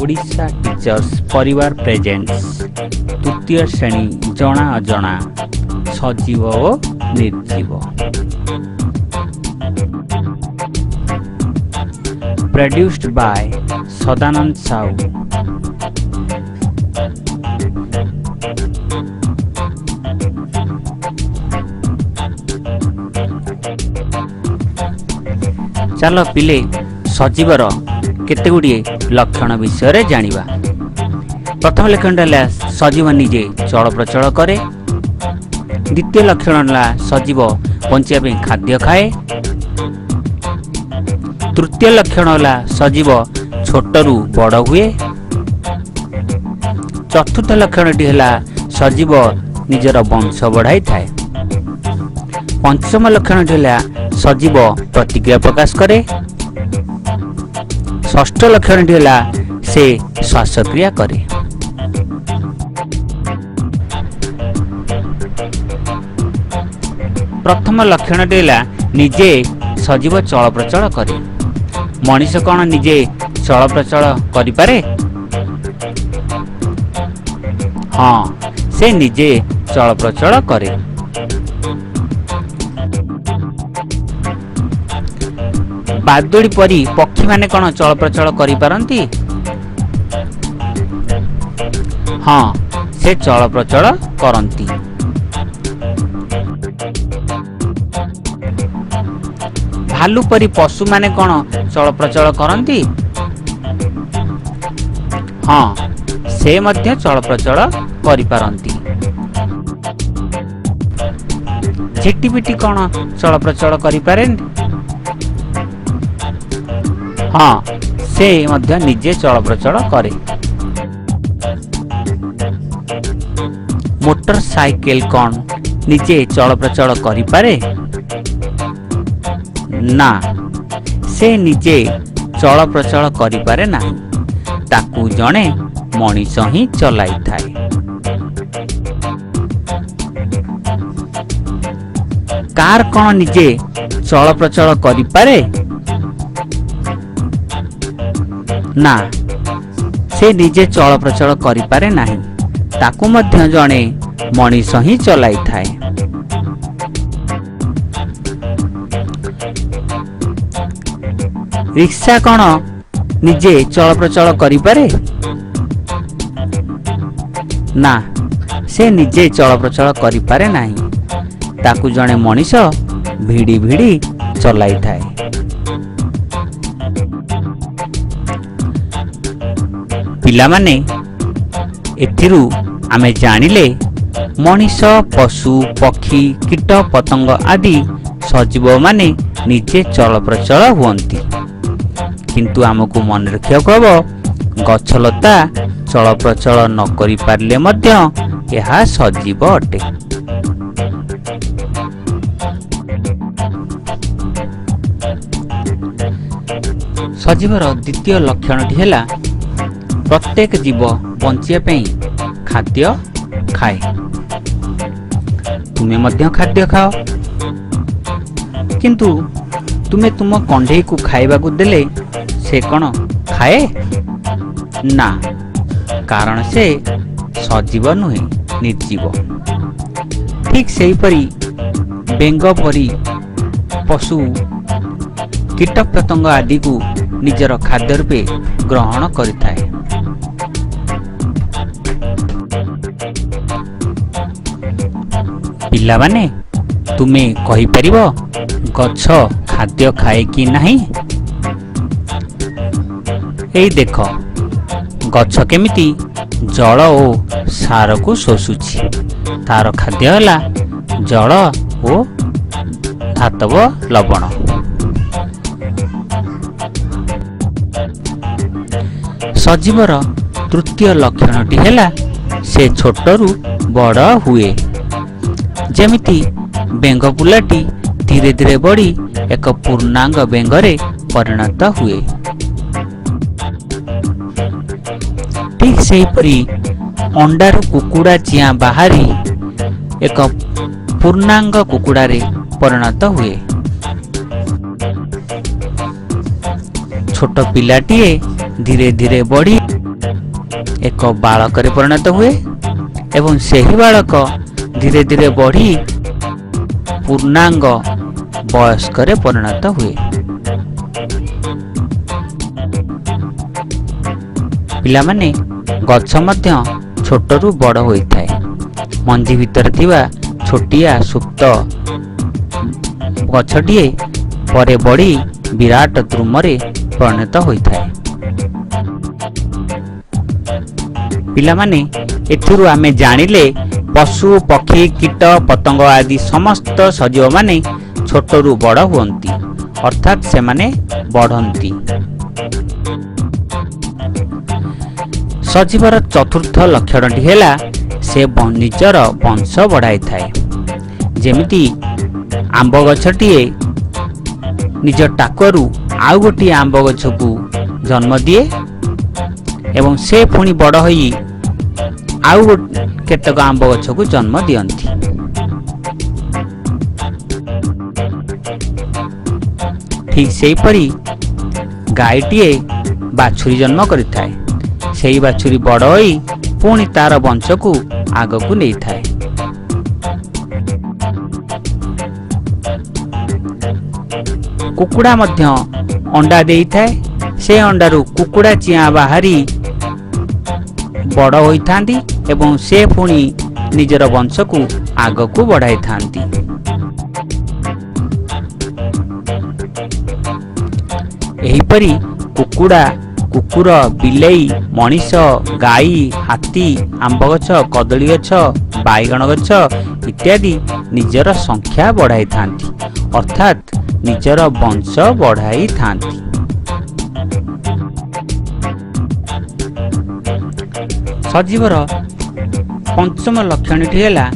Odisha teachers परिवार presents तृतीय श्रेणी जना अजना सजीव ओ निर्जीव प्रोड्यूस्ड बाय सदानंद साहू। चलो पिले सजीवर केते गुड़िए लक्षण विषय जानिबा। प्रथम लक्षण है सजीव निजे चल प्रचल करे। द्वितीय लक्षण है सजीव बंचिया खाद्य खाए। तृतीय लक्षण है सजीव छोटरू बड़ हुए। चतुर्थ लक्षण है सजीव निजर वंश बढ़ाई थाए। पंचम लक्षण है सजीव प्रतिक्रिया प्रकाश करे। षष्ठ लक्षण है से श्वासक्रिया करे। प्रथम लक्षण है निजे सजीव चल प्रचल करे। मनीष कौन निजे चल प्रचल करि पारे? हाँ, से निजे चल प्रचल करे। बादुड़ी परी पक्षी माने कौन चल प्रचल करि पारंती? हाँ, से चल प्रचल करंती। भालू परी पशु माने कौन चल प्रचल करंती? हाँ, से मध्य चल प्रचल करि पारंती। झिटिपिटी कौन चल प्रचल करि पारेंती? हाँ, से मध्य निजे चल प्रचल करे। मोटरसाइकिल कौन निजे चल प्रचल करि पारे? ना, से निजे चल प्रचल करि पारे नाही। ताकू जणे मनीष ही चलाई थाए। कार कौन निजे चल प्रचल करि पारे? ना, से निजे चल प्रचल करि पारे नाही। ताकू मध्य जणे मनीष ही चलाई थाए। रिक्शा कौन निजे चल प्रचल करि पारे? ना, से निजे चल प्रचल करि पारे नाही। ताकू जणे मनीष भिड़ी भिड़ी चलाई थाए। पिला माने एथिरु आमे जानिले मनीष पशु पक्षी कीट पतंग आदि सजीव माने निजे चल प्रचल हुअंती। किंतु आमको मन रखिବାକୁ हबो गछलता चल प्रचल न करि पारले मध्य एहा सजीव अटे। सजीवर द्वितीय लक्षणटी है प्रत्येक जीव बंचिया खाद्य खाए। तुम्हें मध्य खाद्य खाओ, किंतु तुम्हें तुम कंढे को खाइबा को देले से कौन खाए? ना, कारण से सजीव नुहे निर्जीव। ठीक से ही परी बेंग परी पशु कीट पतंग आदि को निजर खाद्य रूपे ग्रहण करिथाए। पिला माने तुमे कहि परिबो गछ खाद्य खाए कि नहीं? एई देख गछ केमिति जल ओ सार को शोषुछि। तार खाद्य होला जल ओ धातव लवण। सजीवर तृतीय लक्षणटी है से छोटरू बड़ हुए। जेमिति बेंग पुलाटी धीरे धीरे बढ़ी एक पूर्णांग बेंगरे परिणत हुए। ठीक सेहीपरि अंडारू कुकुड़ा चिया बाहरी एक पूर्णांग कुकुड़ारे परिणत हुए। छोट पिलाटीए धीरे धीरे बढ़ी एक बालक परिणत हुए एवं सही बालक धीरे धीरे बढ़ी पूर्णांग वयस्क परिणत हुए। पिलामाने गछ मध्य छोटरू बड़ होइथाए। मंजी भितर थिबा छोटिया सुप्त गछटिए परे बढ़ी विराट द्रुमरे परिणत होइथाए। पिलामाने एथिरु आमे जानिले पशु पक्षी कीट पतंग आदि समस्त सजीव माने छोटरू बड़ हुअंती अर्थात से माने बढ़ंती। सजीवर चतुर्थ लक्षणटी हेला से निजर वंश बढ़ाई थाए। जेमिति आंब गछटिए निज टाकरू आउ गोटी आंब गछ को जन्म दिए एवं से पुणी बड़ होई आउ केतक आंब गछ को जन्म दियंती। ठीक सेही परी गायटीए बाछुरी जन्म करिथाए। सेही बाछुरी बड़ होई पुणी तार वंश को आगकू नहीं थाए। कुकुड़ा मध्य अंडा देई थाए। से अंडारू कुकुड़ा चिया बाहरी बड़ होई थांती एवं से पुणी निजर वंश को आगकू बढ़ाई थांती। एहीपरी कुकुड़ा कुकुर बिलेई मनीष गाई हाथी आंब गछ कदली गछ बाइगण गछ इत्यादि निजर संख्या बढ़ाई थांती अर्थात निजर वंश बढ़ाई थांती। सजीवर पंचम लक्षणटी हेला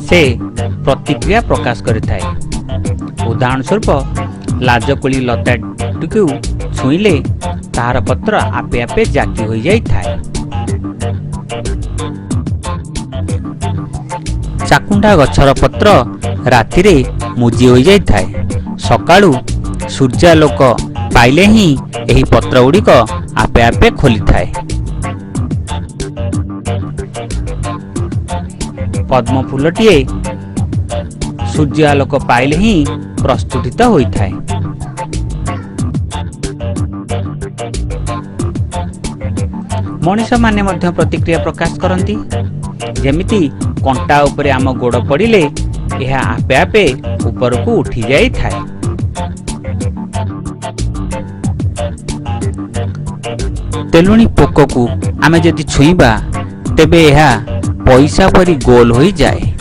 से प्रतिक्रिया प्रकाश करिथाए। उदाहरण स्वरूप लाजकोली लताटिकु छुईले तार पत्र आपे आपे जाकी हो जाई थाए। चाकुंडा गछर पत्र रातिरे मुजी हो जाई थाए। सकाळू सूर्यालोक पाइले ही एही पत्र गुड़िक आपे आपे खोली थाए। पद्म फूलटीए सूर्यालोक पाइले ही प्रस्फुटित होइथाए। मनीष माने मध्य प्रतिक्रिया प्रकाश करती। जेमिति कंटा उपरे आम गोड़ पड़िले यह आपे आपे ऊपर को उठी जाई थाए। तेलुणी पोक को आमे जदि छुईबा तेबे यह पैसा परी गोल होई जाए।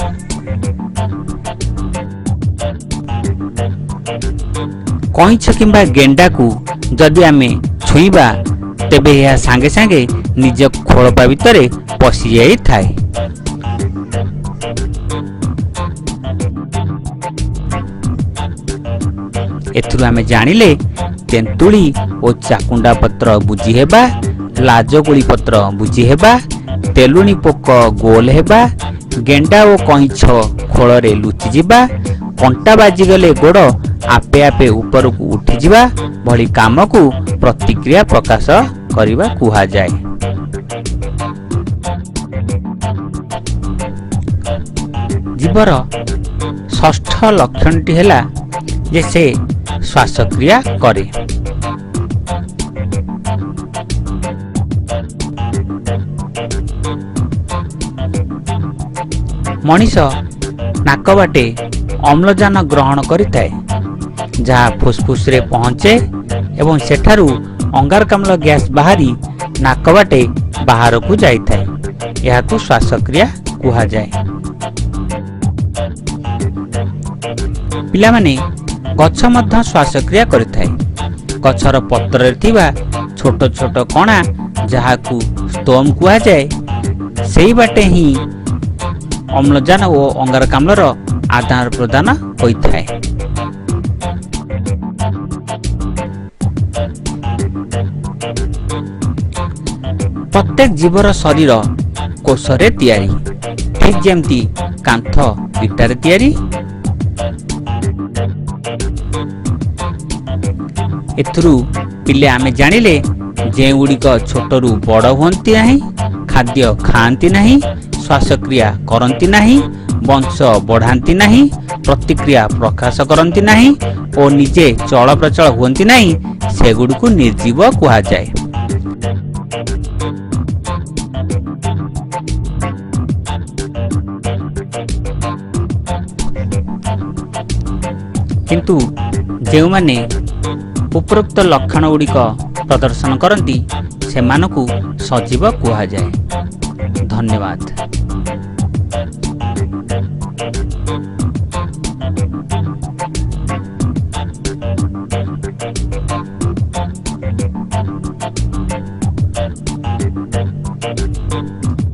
कईछ किंबा गेंडा को जदि आमे छुईबा तेबे यह सांगे सांगे निज खोलपा भितरे पशि जाई थाए। एथुरु आमे जानिले तेंतुली और चाकुंडा पत्र बुझी हेबा, लाजकोली पत्र बुझी हेबा, तेलुणी पोक गोल हेबा, गेंडा और कईछ खोलरे लुचि जिबा, कंटा बाजी गले गोड़ आपे आपे ऊपर को उठी जिबा भली काम को प्रतिक्रिया प्रकाश करिबा कुहा जाए। जीवर षष्ठ लक्षणटी हेला जे से श्वासक्रिया करे। मनीष नाक बाटे अम्लजान ग्रहण करिथाए जहाँ फुसफुस रे पहुँचे एवं सेठारू अंगारकाम्ल गैस बाहरी नाक बाटे बाहर को जाइथाए। यहाकू श्वासक्रिया कुहा जाए। पिलामाने गछ मध्य श्वासक्रिया करिथाए। गछर पत्र रे थिबा छोट छोट कणा जहाकू स्तोम कुहा जाए सेही बाटे ही अम्लजान और अंगारकाम्लर आदान प्रदान होइथाए। प्रत्येक जीवर शरीर कोषरे तैयारी ठीक जेमती कांथ इटारे तैयारी। एथुरु ପିଲେ ଆମେ ଜାଣିଲେ ଯେଉଁଗୁଡ଼ିକ ଛୋଟରୁ ବଡ଼ ହୁଅନ୍ତି ନାହିଁ, ଖାଦ୍ୟ ଖାଆନ୍ତି ନାହିଁ, ଶ୍ୱାସକ୍ରିୟା କରନ୍ତି ନାହିଁ, ବଂଶ ବଢ଼ାନ୍ତି ନାହିଁ, ପ୍ରତିକ୍ରିୟା ପ୍ରକାଶ କରନ୍ତି ନାହିଁ ଓ ନିଜେ ଚଳପ୍ରଚଳ ହୁଅନ୍ତି ନାହିଁ, ସେଗୁଡ଼ିକୁ ନିର୍ଜୀବ କୁହାଯାଏ। କିନ୍ତୁ ଯେଉଁମାନେ ଉପରୋକ୍ତ ଲକ୍ଷଣ ଗୁଡ଼ିକ ପ୍ରଦର୍ଶନ କରନ୍ତି ସେମାନଙ୍କୁ ସଜୀବ କୁହାଯାଏ। ଧନ୍ୟବାଦ।